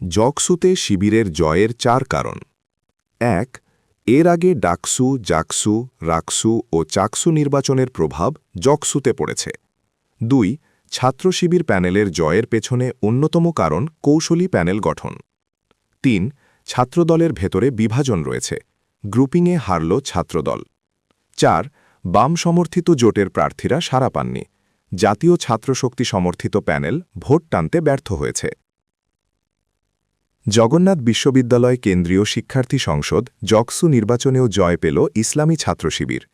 জকসুতে শিবিরের জয়ের ৪ কারণ। ১. এর আগে ডাকসু, জাকসু, রাকসু ও চাকসু নির্বাচনের প্রভাব জকসুতে পড়েছে। ২. ছাত্র শিবির প্যানেলের জয়ের পেছনে অন্যতম কারণ কৌশলী প্যানেল গঠন। ৩. ছাত্রদলের ভেতরে বিভাজন রয়েছে, গ্রুপিংয়ে হারল ছাত্রদল। ৪. বাম সমর্থিত জোটের প্রার্থীরা সাড়া পাননি, জাতীয় ছাত্রশক্তি সমর্থিত প্যানেল ভোট টানতে ব্যর্থ হয়েছে। জগন্নাথ বিশ্ববিদ্যালয় কেন্দ্রীয় শিক্ষার্থী সংসদ জকসু নির্বাচনেও জয় পেল ইসলামী ছাত্র শিবির।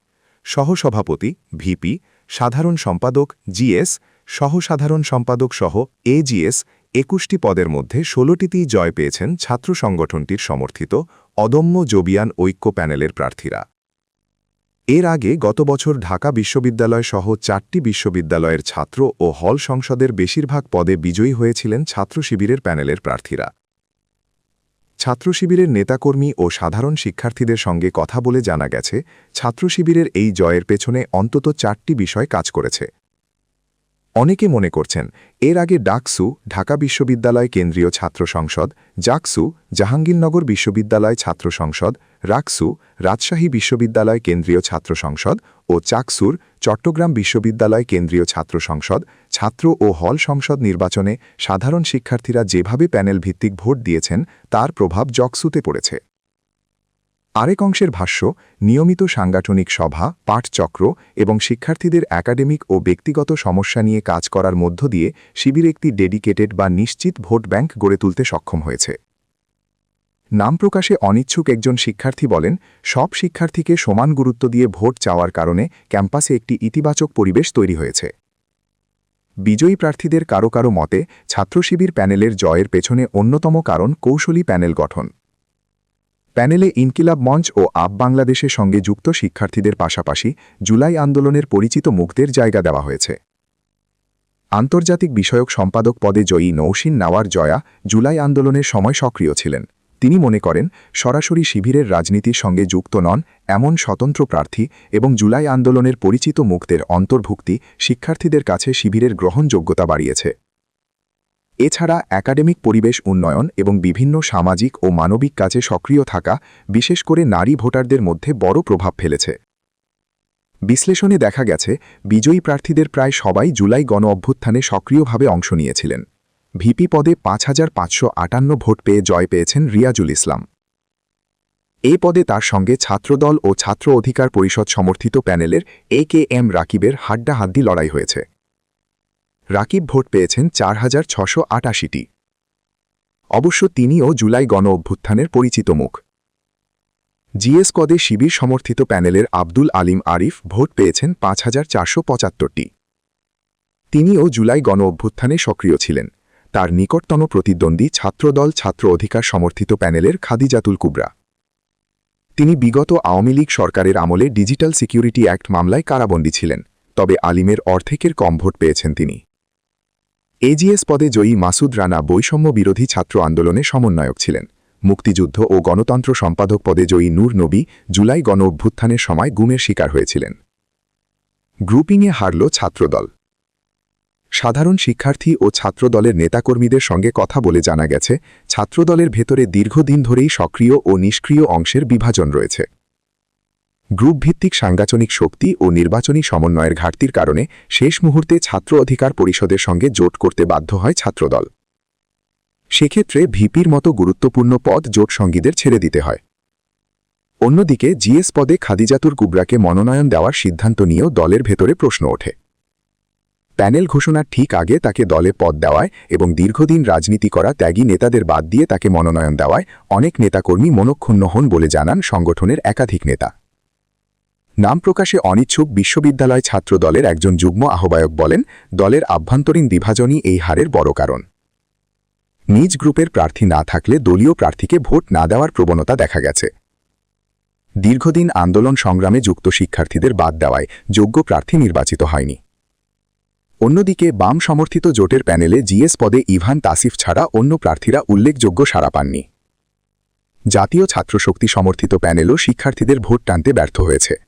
সহসভাপতি, ভিপি, সাধারণ সম্পাদক জিএস, সহসাধারণ সম্পাদক সহ এজিএস ২১টি পদের মধ্যে ১৬টিতেই জয় পেয়েছেন ছাত্র সংগঠনটির সমর্থিত অদম্য জবিয়ান ঐক্য প্যানেলের প্রার্থীরা। এর আগে গত বছর ঢাকা বিশ্ববিদ্যালয় সহ ৪টি বিশ্ববিদ্যালয়ের ছাত্র ও হল সংসদের বেশিরভাগ পদে বিজয়ী হয়েছিলেন ছাত্র শিবিরের প্যানেলের প্রার্থীরা। ছাত্র শিবিরের নেতাকর্মী ও সাধারণ শিক্ষার্থীদের সঙ্গে কথা বলে জানা গেছে, ছাত্র শিবিরের এই জয়ের পেছনে অন্তত ৪টি বিষয় কাজ করেছে। অনেকে মনে করছেন, এর আগে ডাকসু, ঢাকা বিশ্ববিদ্যালয় কেন্দ্রীয় ছাত্র সংসদ, জাকসু, জাহাঙ্গীরনগর বিশ্ববিদ্যালয় ছাত্র সংসদ, রাকসু, রাজশাহী বিশ্ববিদ্যালয় কেন্দ্রীয় ছাত্র সংসদ ও চাকসুর, চট্টগ্রাম বিশ্ববিদ্যালয় কেন্দ্রীয় ছাত্র সংসদ, ছাত্র ও হল সংসদ নির্বাচনে সাধারণ শিক্ষার্থীরা যেভাবে প্যানেল ভিত্তিক ভোট দিয়েছেন তার প্রভাব জকসুতে পড়েছে। আরেক অংশের ভাষ্য, নিয়মিত সাংগঠনিক সভা, পাঠচক্র এবং শিক্ষার্থীদের একাডেমিক ও ব্যক্তিগত সমস্যা নিয়ে কাজ করার মধ্য দিয়ে শিবির একটি ডেডিকেটেড বা নিশ্চিত ভোট ব্যাংক গড়ে তুলতে সক্ষম হয়েছে। নাম প্রকাশে অনিচ্ছুক একজন শিক্ষার্থী বলেন, সব শিক্ষার্থীকে সমান গুরুত্ব দিয়ে ভোট চাওয়ার কারণে ক্যাম্পাসে একটি ইতিবাচক পরিবেশ তৈরি হয়েছে। বিজয়ী প্রার্থীদের কারো কারো মতে ছাত্র শিবির প্যানেলের জয়ের পেছনে অন্যতম কারণ কৌশলী প্যানেল গঠন। প্যানেলে ইনকিলাব মঞ্চ ও আপ বাংলাদেশের সঙ্গে যুক্ত শিক্ষার্থীদের পাশাপাশি জুলাই আন্দোলনের পরিচিত মুখদের জায়গা দেওয়া হয়েছে। আন্তর্জাতিক বিষয়ক সম্পাদক পদে জয়ী নৌসিন নাওয়ার জয়া জুলাই আন্দোলনের সময় সক্রিয় ছিলেন। তিনি মনে করেন, সরাসরি শিবিরের রাজনীতির সঙ্গে যুক্ত নন এমন স্বতন্ত্র প্রার্থী এবং জুলাই আন্দোলনের পরিচিত মুখদের অন্তর্ভুক্তি শিক্ষার্থীদের কাছে শিবিরের গ্রহণযোগ্যতা বাড়িয়েছে। এছাড়া একাডেমিক পরিবেশ উন্নয়ন এবং বিভিন্ন সামাজিক ও মানবিক কাজে সক্রিয় থাকা, বিশেষ করে নারী ভোটারদের মধ্যে বড় প্রভাব ফেলেছে। বিশ্লেষণে দেখা গেছে, বিজয়ী প্রার্থীদের প্রায় সবাই জুলাই গণ-অভ্যুত্থানে সক্রিয়ভাবে অংশ নিয়েছিলেন। ভিপি পদে ৫,৫৫৮ ভোট পেয়ে জয় পেয়েছেন রিয়াজুল ইসলাম। এই পদে তার সঙ্গে ছাত্রদল ও ছাত্র অধিকার পরিষদ সমর্থিত প্যানেলের এ.কে.এম. রাকিবের হাড্ডাহাড্ডি লড়াই হয়েছে। রাকিব ভোট পেয়েছেন ৪,৬৮৮টি। অবশ্য তিনিও জুলাই গণ-অভ্যুত্থানের পরিচিত মুখ। জিএস পদে শিবির সমর্থিত প্যানেলের আব্দুল আলিম আরিফ ভোট পেয়েছেন ৫,৪৭৫টি। তিনিও জুলাই গণ-অভ্যুত্থানে সক্রিয় ছিলেন। তার নিকটতম প্রতিদ্বন্দ্বী ছাত্রদল ছাত্র অধিকার সমর্থিত প্যানেলের খাদিজাতুল কুবরা। তিনি বিগত আওয়ামী লীগ সরকারের আমলে ডিজিটাল সিকিউরিটি অ্যাক্ট মামলায় কারাবন্দী ছিলেন, তবে আলিমের অর্ধেকের কম ভোট পেয়েছেন তিনি। এজিএস পদে জয়ী মাসুদ রানা বৈষম্য বিরোধী ছাত্র আন্দোলনে সমন্বয়ক ছিলেন। মুক্তিযুদ্ধ ও গণতন্ত্র সম্পাদক পদে জয়ী নূর নবী জুলাই গণ-অভ্যুত্থানের সময় গুমের শিকার হয়েছিলেন। গ্রুপিংয়ে হারল ছাত্রদল। সাধারণ শিক্ষার্থী ও ছাত্রদলের নেতাকর্মীদের সঙ্গে কথা বলে জানা গেছে, ছাত্রদলের ভেতরে দীর্ঘদিন ধরেই সক্রিয় ও নিষ্ক্রিয় অংশের বিভাজন রয়েছে। গ্রুপভিত্তিক সাংগঠনিক শক্তি ও নির্বাচনী সমন্বয়ের ঘাটতির কারণে শেষ মুহূর্তে ছাত্র অধিকার পরিষদের সঙ্গে জোট করতে বাধ্য হয় ছাত্রদল। সেক্ষেত্রে ভিপির মতো গুরুত্বপূর্ণ পদ জোটসঙ্গীদের ছেড়ে দিতে হয়। অন্যদিকে জিএস পদে খাদিজাতুল কুবরাকে মনোনয়ন দেওয়ার সিদ্ধান্ত নিয়েও দলের ভেতরে প্রশ্ন ওঠে। প্যানেল ঘোষণার ঠিক আগে তাকে দলে পদ দেওয়ায় এবং দীর্ঘদিন রাজনীতি করা ত্যাগী নেতাদের বাদ দিয়ে তাকে মনোনয়ন দেওয়ায় অনেক নেতাকর্মী মনক্ষুণ্ণ হন বলে জানান সংগঠনের একাধিক নেতা। নাম প্রকাশে অনিচ্ছুক বিশ্ববিদ্যালয় ছাত্র দলের একজন যুগ্ম আহ্বায়ক বলেন, দলের আভ্যন্তরীণ বিভাজনই এই হারের বড় কারণ। নিজ গ্রুপের প্রার্থী না থাকলে দলীয় প্রার্থীকে ভোট না দেওয়ার প্রবণতা দেখা গেছে। দীর্ঘদিন আন্দোলন সংগ্রামে যুক্ত শিক্ষার্থীদের বাদ দেওয়ায় যোগ্য প্রার্থী নির্বাচিত হয়নি। অন্যদিকে বাম সমর্থিত জোটের প্যানেলে জিএস পদে ইভান তাসিফ ছাড়া অন্য প্রার্থীরা উল্লেখযোগ্য সাড়া পাননি। জাতীয় ছাত্রশক্তি সমর্থিত প্যানেলও শিক্ষার্থীদের ভোট টানতে ব্যর্থ হয়েছে।